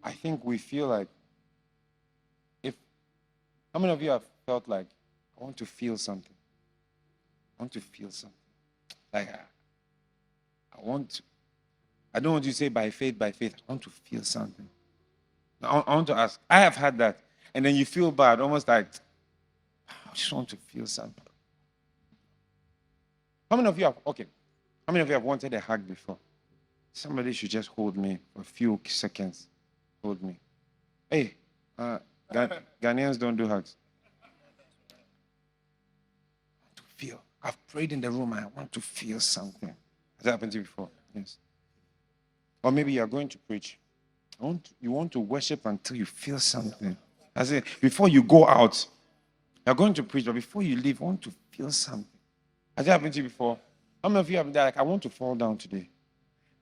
I think we feel like how many of you have felt like, I want to feel something? I want to feel something. Like, I don't want to say by faith, I want to feel something. I want to ask, I have had that. And then you feel bad, almost like, I just want to feel something. How many of you have wanted a hug before? Somebody should just hold me for a few seconds. Hold me. Hey, Ghanaians don't do hugs. I want to feel. I've prayed in the room. I want to feel something. Has that happened to you before? Yes. Or maybe you are going to preach. You want to worship until you feel something. As in, before you go out, you're going to preach, but before you leave, you want to feel something. Has that happened to you before? How many of you have that? Like, I want to fall down today.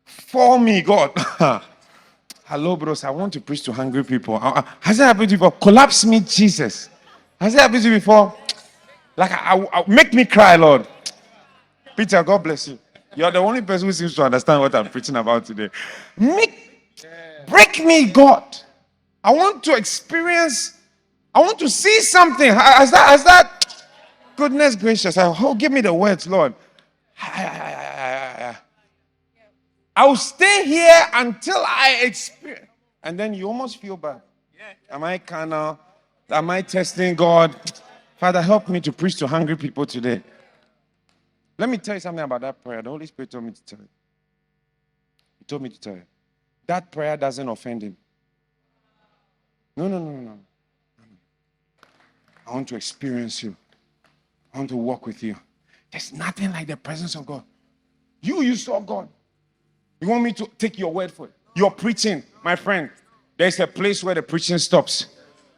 For me, God. Hello, bros. I want to preach to hungry people. Has that happened to you before? Collapse me, Jesus. Has that happened to you before? Like, make me cry, Lord. Peter, God bless you. You're the only person who seems to understand what I'm preaching about today. Break me, God. I want to experience. I want to see something. Has that? Goodness gracious. Give me the words, Lord. I'll stay here until I experience. And then you almost feel bad. Am I carnal? Am I testing God? Father, help me to preach to hungry people today. Let me tell you something about that prayer. The Holy Spirit told me to tell you. He told me to tell you. That prayer doesn't offend him. No. I want to experience you. I want to walk with you. There's nothing like the presence of God. You saw God. You want me to take your word for it? You're preaching, my friend. There's a place where the preaching stops.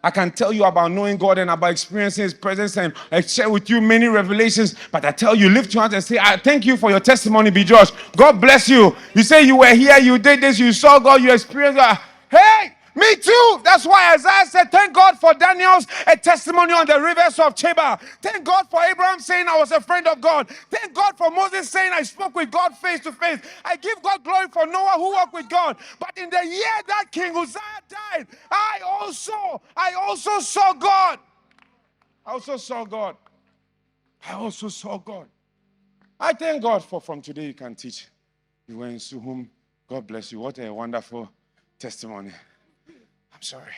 I can tell you about knowing God and about experiencing His presence, and I share with you many revelations. But I tell you, lift your hands and say, I thank you for your testimony, bJosh. God bless you. You say you were here, you did this, you saw God, you experienced God. Hey! Me too. That's why Isaiah said, thank God for Daniel's a testimony on the rivers of Chebar. Thank God for Abraham saying I was a friend of God. Thank God for Moses saying I spoke with God face to face. I give God glory for Noah who walked with God. But in the year that King Uzziah died, I also saw God. I also saw God. I thank God for from today you can teach. You were in Suhum. God bless you. What a wonderful testimony. I'm sorry.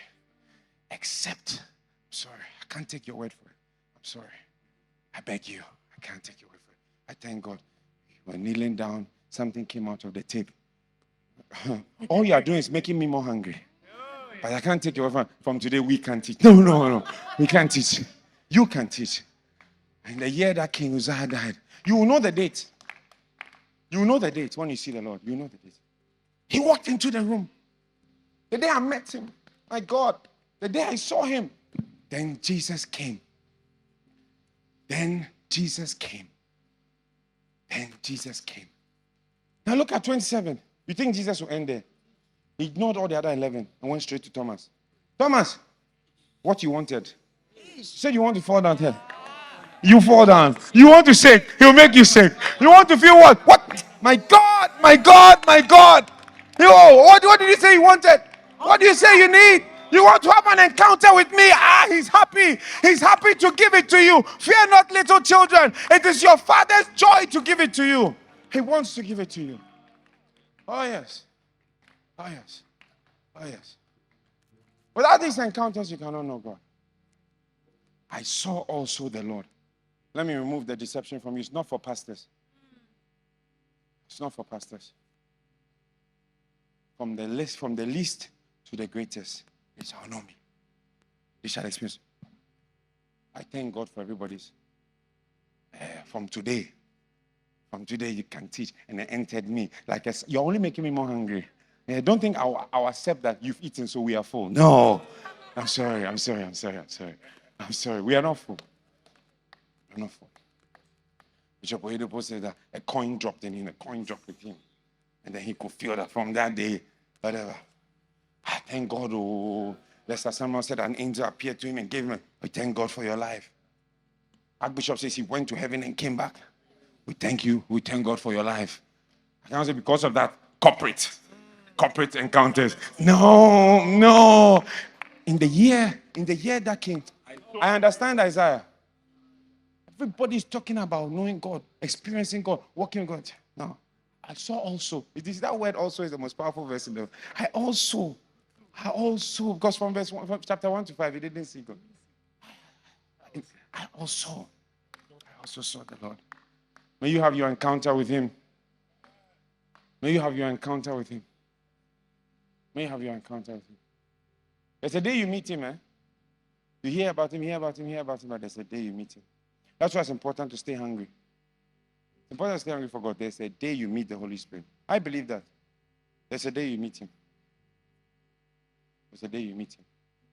I'm sorry. I can't take your word for it. I'm sorry. I beg you. I can't take your word for it. I thank God. You were kneeling down. Something came out of the tape. All you are doing is making me more hungry. But I can't take your word for it. From today, we can't teach. No. We can't teach. You can teach. And the year that King Uzziah died, you will know the date. You will know the date when you see the Lord. You will know the date. He walked into the room. The day I met him, my God, the day I saw him, then Jesus came. Now look at 27. You think Jesus will end there? He ignored all the other 11 and went straight to Thomas. Thomas, what you wanted? You said you want to fall down here. You fall down. You want to shake. He'll make you shake. You want to feel what? What? My God. Yo, what did you say you wanted? What do you say you need? You want to have an encounter with me? He's happy. He's happy to give it to you. Fear not, little children. It is your Father's joy to give it to you. He wants to give it to you. Oh, yes. Without these encounters, you cannot know God. I saw also the Lord. Let me remove the deception from you. It's not for pastors. From the least to the greatest, they shall know me. They shall experience. I thank God for everybody's. From today, you can teach. And it entered me. Like you're only making me more hungry. Don't think I'll accept that you've eaten so we are full. No. I'm sorry. We are not full. Bishop Oyedepo said that a coin dropped in him, and then he could feel that from that day, whatever. I thank God. Oh, Lester Samuel said an angel appeared to him and gave him. We thank God for your life. Archbishop says he went to heaven and came back. We thank you. We thank God for your life. I can't say because of that corporate corporate encounters. No, no. In the year that came, I understand Isaiah. Everybody's talking about knowing God, experiencing God, walking with God. No. I saw also. It is that word also is the most powerful verse in the. I also, because from from chapter 1 to 5, he didn't see God. I also saw the Lord. May you have your encounter with him. May you have your encounter with him. May you have your encounter with him. There's a day you meet him, eh? You hear about him, but there's a day you meet him. That's why it's important to stay hungry. It's important to stay hungry for God. There's a day you meet the Holy Spirit. I believe that. There's a day you meet him. There's a day you meet him.